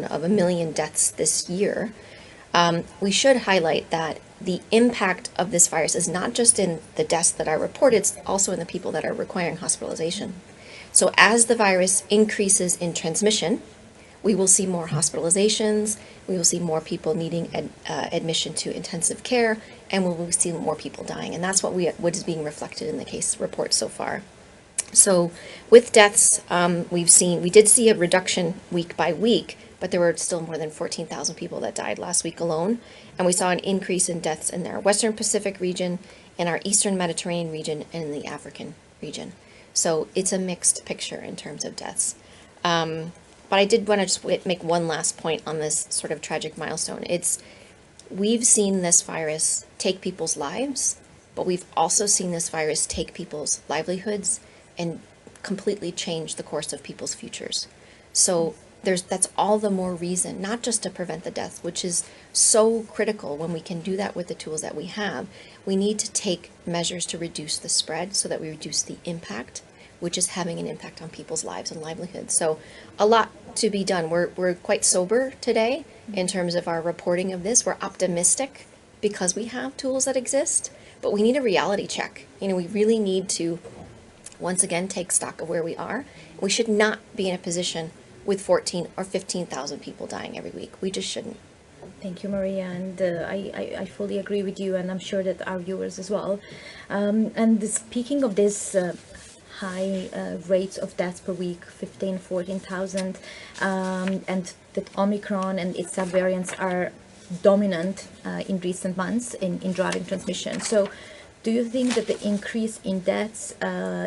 of 1 million deaths this year, we should highlight that the impact of this virus is not just in the deaths that are reported, it's also in the people that are requiring hospitalization. So as the virus increases in transmission, we will see more hospitalizations, we will see more people needing admission to intensive care, and we will see more people dying. And that's what is being reflected in the case report so far. So with deaths, we did see a reduction week by week, but there were still more than 14,000 people that died last week alone. And we saw an increase in deaths in our Western Pacific region, in our Eastern Mediterranean region, and in the African region. So it's a mixed picture in terms of deaths. But I did want to just make one last point on this sort of tragic milestone. We've seen this virus take people's lives, but we've also seen this virus take people's livelihoods and completely change the course of people's futures. So that's all the more reason, not just to prevent the death, which is so critical when we can do that with the tools that we have. We need to take measures to reduce the spread so that we reduce the impact, which is having an impact on people's lives and livelihoods. So a lot to be done. We're quite sober today in terms of our reporting of this. We're optimistic because we have tools that exist, but we need a reality check. We really need to, once again, take stock of where we are. We should not be in a position with 14 or 15,000 people dying every week. We just shouldn't. Thank you, Maria, and I fully agree with you, and I'm sure that our viewers as well. And speaking of this high rates of deaths per week, 15, 14,000, and that Omicron and its subvariants are dominant in recent months in driving transmission. So do you think that the increase in deaths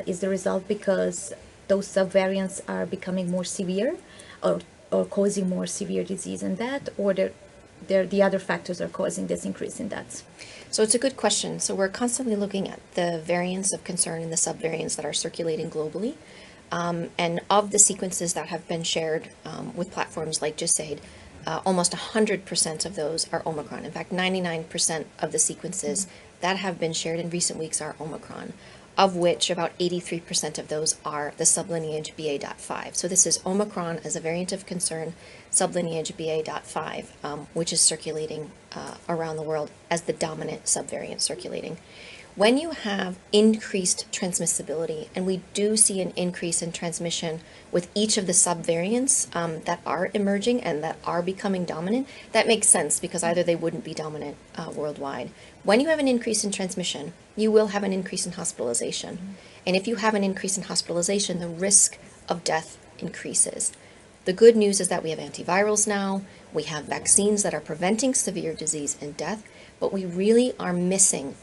is the result because those subvariants are becoming more severe or causing more severe disease and death, or the other factors are causing this increase in deaths? So it's a good question. So we're constantly looking at the variants of concern and the subvariants that are circulating globally. And of the sequences that have been shared with platforms like GISAID, almost 100% of those are Omicron. In fact, 99% of the sequences that have been shared in recent weeks are Omicron, of which about 83% of those are the sublineage BA.5. So this is Omicron as a variant of concern, sublineage BA.5, which is circulating around the world as the dominant subvariant circulating. When you have increased transmissibility, and we do see an increase in transmission with each of the subvariants that are emerging and that are becoming dominant, that makes sense because either they wouldn't be dominant worldwide. When you have an increase in transmission, you will have an increase in hospitalization. And if you have an increase in hospitalization, the risk of death increases. The good news is that we have antivirals now, we have vaccines that are preventing severe disease and death, but we really are missing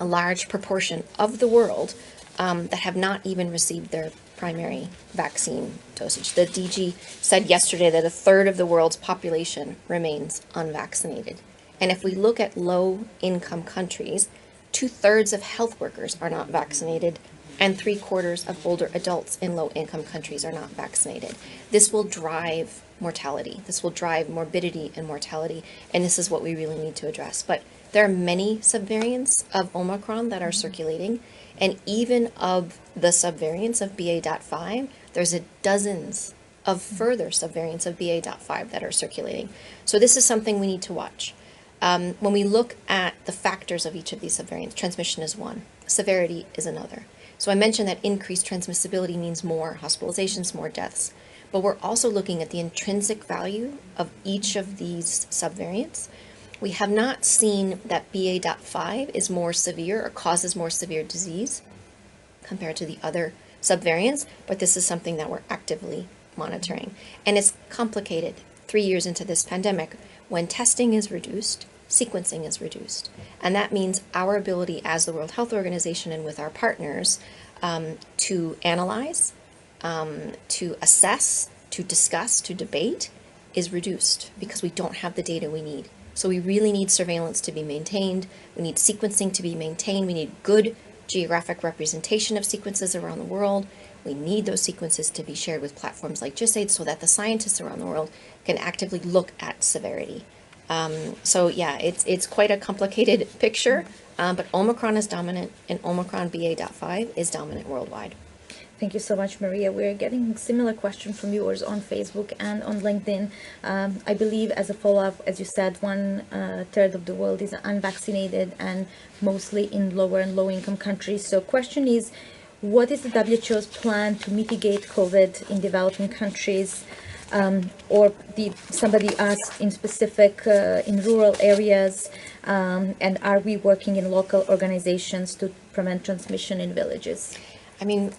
a large proportion of the world that have not even received their primary vaccine dosage. The DG said yesterday that a third of the world's population remains unvaccinated. And if we look at low-income countries, 2/3 of health workers are not vaccinated, and 3/4 of older adults in low-income countries are not vaccinated. This will drive mortality. This will drive morbidity and mortality, and this is what we really need to address. But there are many subvariants of Omicron that are circulating, and even of the subvariants of BA.5, there's dozens of further subvariants of BA.5 that are circulating. So this is something we need to watch. When we look at the factors of each of these subvariants, transmission is one, severity is another. So I mentioned that increased transmissibility means more hospitalizations, more deaths. But we're also looking at the intrinsic value of each of these subvariants. We have not seen that BA.5 is more severe or causes more severe disease compared to the other subvariants, but this is something that we're actively monitoring. And it's complicated 3 years into this pandemic. When testing is reduced, sequencing is reduced. And that means our ability as the World Health Organization and with our partners to analyze, to assess, to discuss, to debate is reduced because we don't have the data we need. So we really need surveillance to be maintained. We need sequencing to be maintained. We need good geographic representation of sequences around the world. We need those sequences to be shared with platforms like GISAID so that the scientists around the world can actively look at severity. So yeah, it's quite a complicated picture, but Omicron is dominant and Omicron BA.5 is dominant worldwide. Thank you so much, Maria. We're getting similar question from viewers on Facebook and on LinkedIn. I believe as a follow-up, as you said, one third of the world is unvaccinated and mostly in lower and low-income countries. So question is, what is the WHO's plan to mitigate COVID in developing countries? Somebody asked in specific in rural areas, and are we working in local organizations to prevent transmission in villages? I mean,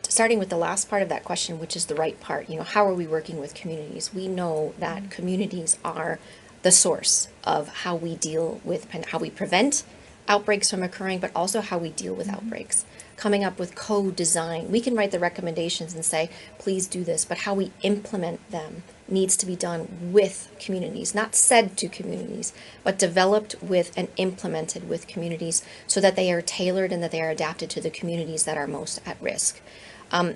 starting with the last part of that question, which is the right part, how are we working with communities? We know that communities are the source of how we deal with, how we prevent outbreaks from occurring, but also how we deal with outbreaks. Coming up with co-design. We can write the recommendations and say, please do this, but how we implement them needs to be done with communities, not said to communities, but developed with and implemented with communities so that they are tailored and that they are adapted to the communities that are most at risk.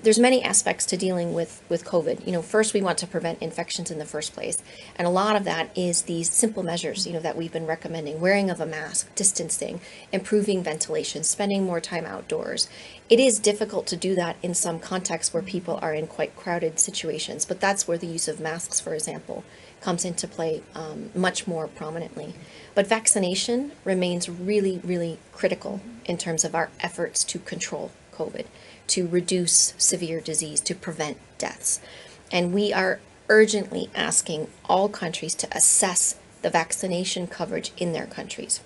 There's many aspects to dealing with COVID. First we want to prevent infections in the first place. And a lot of that is these simple measures, that we've been recommending: wearing of a mask, distancing, improving ventilation, spending more time outdoors. It is difficult to do that in some contexts where people are in quite crowded situations, but that's where the use of masks, for example, comes into play much more prominently. But vaccination remains really, really critical in terms of our efforts to control COVID, to reduce severe disease, to prevent deaths. And we are urgently asking all countries to assess the vaccination coverage in their countries.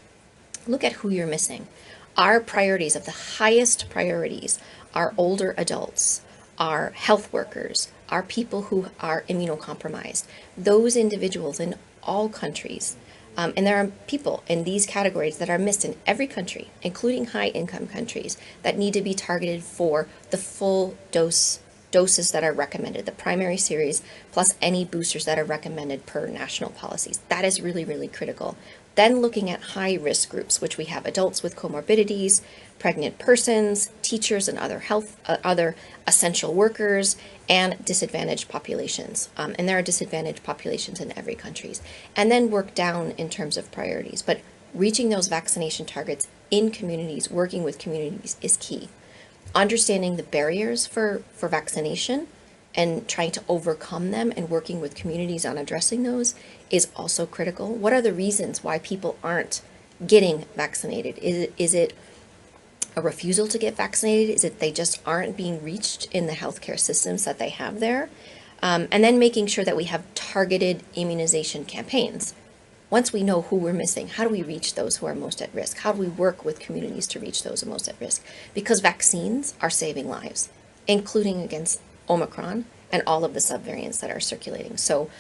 Look at who you're missing. Our priorities, of the highest priorities, are older adults, are health workers, are people who are immunocompromised. Those individuals in all countries, and there are people in these categories that are missed in every country, including high-income countries, that need to be targeted for the full doses that are recommended, the primary series, plus any boosters that are recommended per national policies. That is really, really critical. Then looking at high-risk groups, which we have adults with comorbidities, pregnant persons, teachers and other essential workers, and disadvantaged populations. And there are disadvantaged populations in every country. And then work down in terms of priorities. But reaching those vaccination targets in communities, working with communities, is key. Understanding the barriers for vaccination and trying to overcome them and working with communities on addressing those is also critical. What are the reasons why people aren't getting vaccinated? Is it a refusal to get vaccinated? Is it they just aren't being reached in the healthcare systems that they have there? And then making sure that we have targeted immunization campaigns. Once we know who we're missing, how do we reach those who are most at risk? How do we work with communities to reach those most at risk? Because vaccines are saving lives, including against Omicron and all of the subvariants that are circulating. So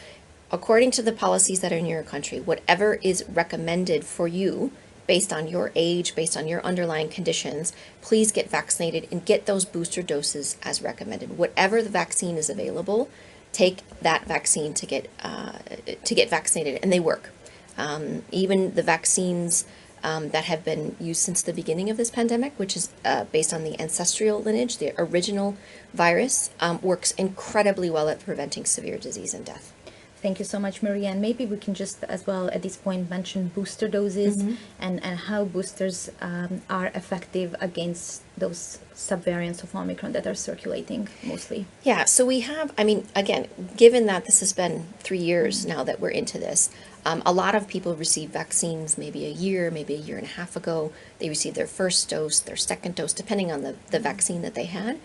according to the policies that are in your country, whatever is recommended for you based on your age, based on your underlying conditions, please get vaccinated and get those booster doses as recommended. Whatever the vaccine is available, take that vaccine to get vaccinated, and they work. Even the vaccines that have been used since the beginning of this pandemic, which is based on the ancestral lineage, the original virus, works incredibly well at preventing severe disease and death. Thank you so much, Maria. And maybe we can just as well at this point mention booster doses and how boosters are effective against those subvariants of Omicron that are circulating mostly. Yeah, so we have, again, given that this has been 3 years now that we're into this, a lot of people receive vaccines maybe a year and a half ago. They received their first dose, their second dose, depending on the vaccine that they had.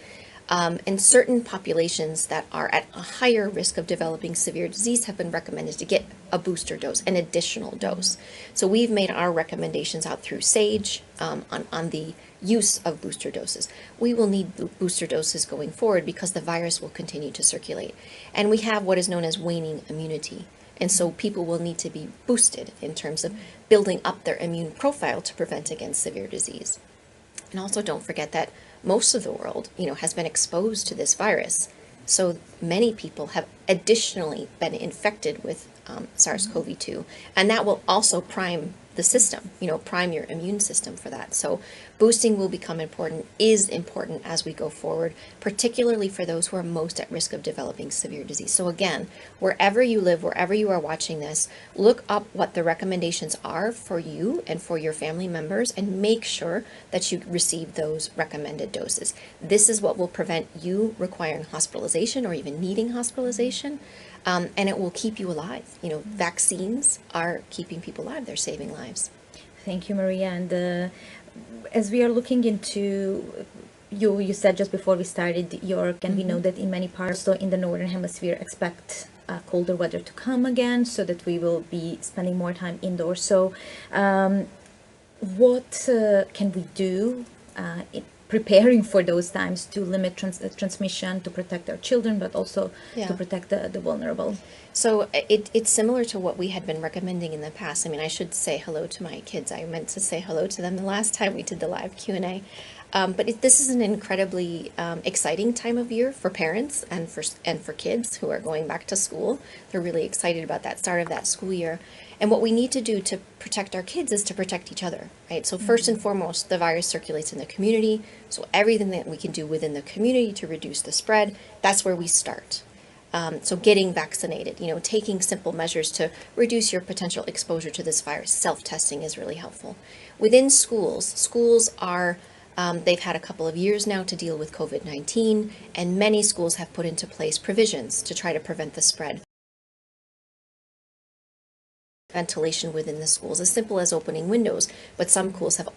And certain populations that are at a higher risk of developing severe disease have been recommended to get a booster dose, an additional dose. So we've made our recommendations out through SAGE on the use of booster doses. We will need booster doses going forward because the virus will continue to circulate. And we have what is known as waning immunity. And so people will need to be boosted in terms of building up their immune profile to prevent against severe disease. And also don't forget that most of the world, has been exposed to this virus. So many people have additionally been infected with SARS-CoV-2, and that will also prime the system, prime your immune system for that. So boosting will become important, is important as we go forward, particularly for those who are most at risk of developing severe disease. So again, wherever you live, wherever you are watching this, look up what the recommendations are for you and for your family members and make sure that you receive those recommended doses. This is what will prevent you requiring hospitalization or even needing hospitalization. And it will keep you alive. Vaccines are keeping people alive. They're saving lives. Thank you, Maria. And as we are looking into, you said just before we started, we know that in many parts, so in the Northern Hemisphere, expect colder weather to come again, so that we will be spending more time indoors. So what can we do preparing for those times to limit transmission, to protect our children, but also to protect the vulnerable? So it's similar to what we had been recommending in the past. I mean, I should say hello to my kids. I meant to say hello to them the last time we did the live Q&A. But this is an incredibly exciting time of year for parents and for kids who are going back to school. They're really excited about that start of that school year. And what we need to do to protect our kids is to protect each other, right? So first and foremost, the virus circulates in the community. So everything that we can do within the community to reduce the spread, that's where we start. So getting vaccinated, taking simple measures to reduce your potential exposure to this virus. Self-testing is really helpful. Within schools are, they've had a couple of years now to deal with COVID-19, and many schools have put into place provisions to try to prevent the spread. Ventilation within the schools, as simple as opening windows, but some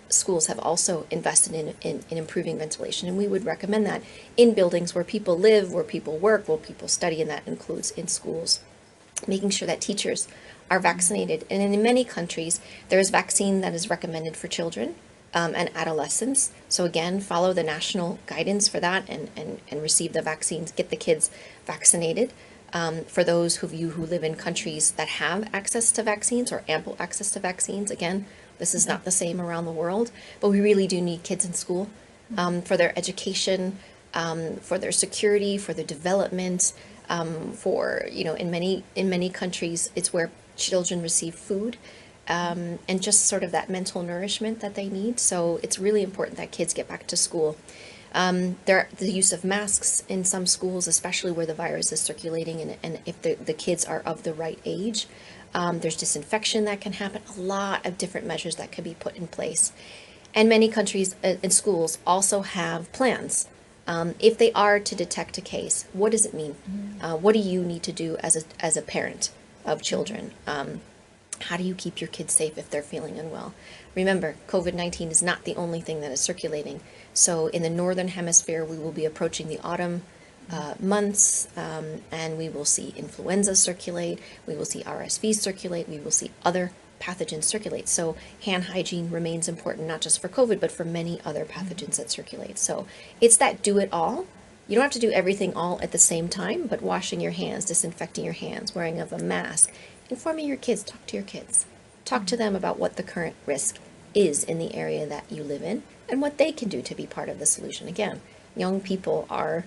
schools have also invested in improving ventilation, and we would recommend that in buildings where people live, where people work, where people study, and that includes in schools. Making sure that teachers are vaccinated, and in many countries there is vaccine that is recommended for children and adolescents. So again, follow the national guidance for that and receive the vaccines, get the kids vaccinated. For those of you who live in countries that have access to vaccines or ample access to vaccines, again, this is not the same around the world, but we really do need kids in school for their education, for their security, for their development, in many countries, it's where children receive food and just sort of that mental nourishment that they need. So it's really important that kids get back to school. The use of masks in some schools, especially where the virus is circulating, and if the kids are of the right age, there's disinfection that can happen, a lot of different measures that can be put in place. And many countries and schools also have plans. If they are to detect a case, what does it mean? What do you need to do as a parent of children? How do you keep your kids safe if they're feeling unwell? Remember, COVID-19 is not the only thing that is circulating. So in the Northern Hemisphere, we will be approaching the autumn months, and we will see influenza circulate, we will see RSV circulate, we will see other pathogens circulate. So hand hygiene remains important, not just for COVID, but for many other pathogens that circulate. So it's that do it all. You don't have to do everything all at the same time, but washing your hands, disinfecting your hands, wearing of a mask, informing your kids, talk to your kids. Talk to them about what the current risk is in the area that you live in and what they can do to be part of the solution. Again, young people are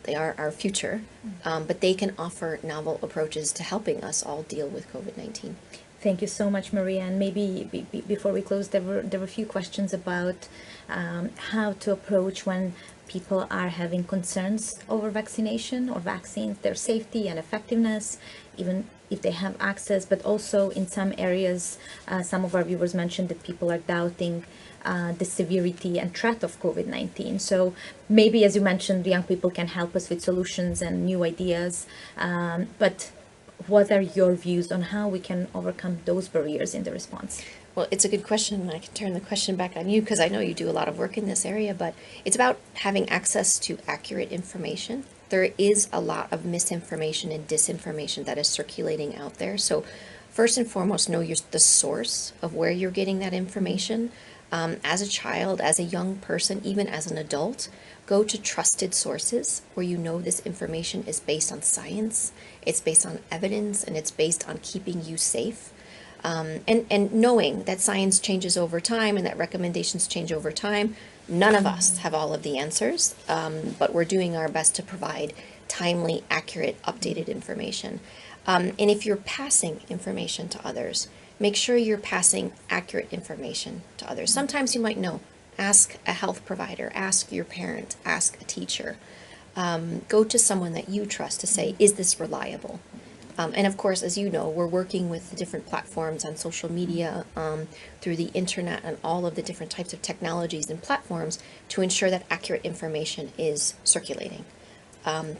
they are our future, but they can offer novel approaches to helping us all deal with COVID-19. Thank you so much, Maria. And maybe before we close, there were a few questions about how to approach when people are having concerns over vaccination or vaccines, their safety and effectiveness, even if they have access, but also in some areas, some of our viewers mentioned that people are doubting the severity and threat of COVID-19. So maybe, as you mentioned, young people can help us with solutions and new ideas, but what are your views on how we can overcome those barriers in the response? Well, it's a good question, and I can turn the question back on you because I know you do a lot of work in this area, but it's about having access to accurate information. There is a lot of misinformation and disinformation that is circulating out there. So first and foremost, know the source of where you're getting that information. As a child, as a young person, even as an adult, go to trusted sources where you know this information is based on science, it's based on evidence, and it's based on keeping you safe. And knowing that science changes over time and that recommendations change over time. None of us have all of the answers, but we're doing our best to provide timely, accurate, updated information. And if you're passing information to others, make sure you're passing accurate information to others. Sometimes you might know. Ask a health provider, ask your parent, ask a teacher. Go to someone that you trust to say, is this reliable? And of course, as you know, we're working with the different platforms on social media, through the internet and all of the different types of technologies and platforms to ensure that accurate information is circulating.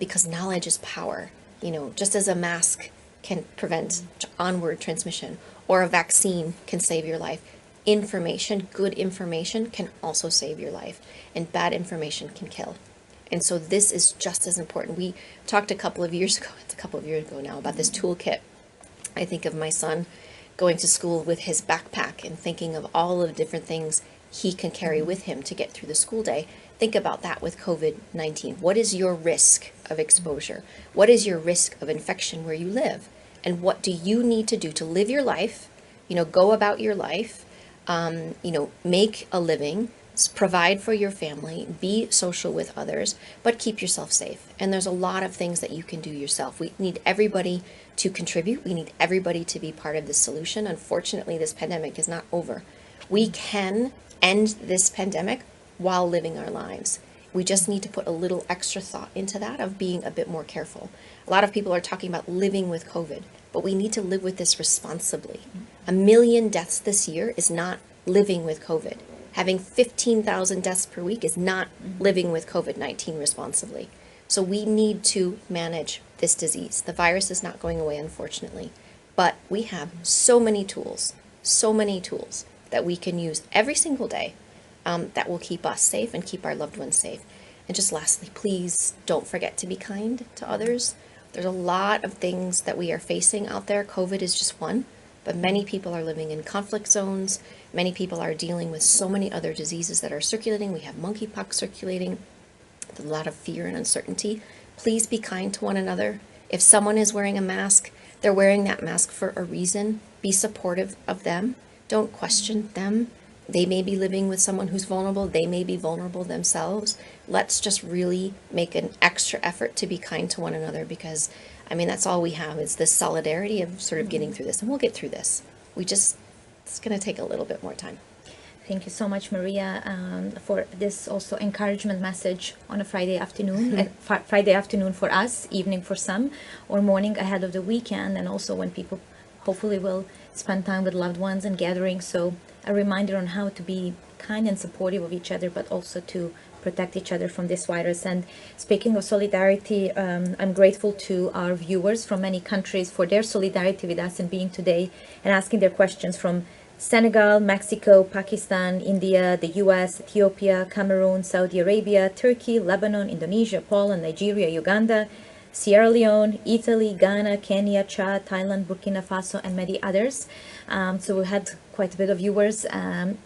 Because knowledge is power. You know, just as a mask can prevent onward transmission or a vaccine can save your life, information, good information can also save your life, and bad information can kill. And so this is just as important. We talked a couple of years ago now, about this toolkit. I think of my son going to school with his backpack and thinking of all of the different things he can carry with him to get through the school day. Think about that with COVID-19. What is your risk of exposure? What is your risk of infection where you live? And what do you need to do to live your life, go about your life, make a living, provide for your family, be social with others, but keep yourself safe. And there's a lot of things that you can do yourself. We need everybody to contribute. We need everybody to be part of the solution. Unfortunately, this pandemic is not over. We can end this pandemic while living our lives. We just need to put a little extra thought into that of being a bit more careful. A lot of people are talking about living with COVID, but we need to live with this responsibly. 1 million deaths this year is not living with COVID. Having 15,000 deaths per week is not living with COVID-19 responsibly. So we need to manage this disease. The virus is not going away, unfortunately, but we have so many tools that we can use every single day that will keep us safe and keep our loved ones safe. And just lastly, please don't forget to be kind to others. There's a lot of things that we are facing out there. COVID is just one, but many people are living in conflict zones. Many people are dealing with so many other diseases that are circulating. We have monkeypox circulating. There's a lot of fear and uncertainty. Please be kind to one another. If someone is wearing a mask, they're wearing that mask for a reason. Be supportive of them. Don't question them. They may be living with someone who's vulnerable. They may be vulnerable themselves. Let's just really make an extra effort to be kind to one another, because, that's all we have. It's this solidarity of sort of getting through this, and we'll get through this. It's going to take a little bit more time. Thank you so much, Maria, for this also encouragement message on a Friday afternoon. And Friday afternoon for us, evening for some, or morning ahead of the weekend, and also when people hopefully will spend time with loved ones and gatherings. So a reminder on how to be kind and supportive of each other, but also to protect each other from this virus. And speaking of solidarity, I'm grateful to our viewers from many countries for their solidarity with us and being today and asking their questions from Senegal, Mexico, Pakistan, India, the US, Ethiopia, Cameroon, Saudi Arabia, Turkey, Lebanon, Indonesia, Poland, Nigeria, Uganda, Sierra Leone, Italy, Ghana, Kenya, Chad, Thailand, Burkina Faso, and many others. So we had quite a bit of viewers.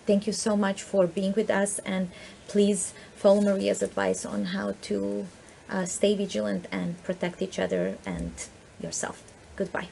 Thank you so much for being with us, and please follow Maria's advice on how to stay vigilant and protect each other and yourself. Goodbye.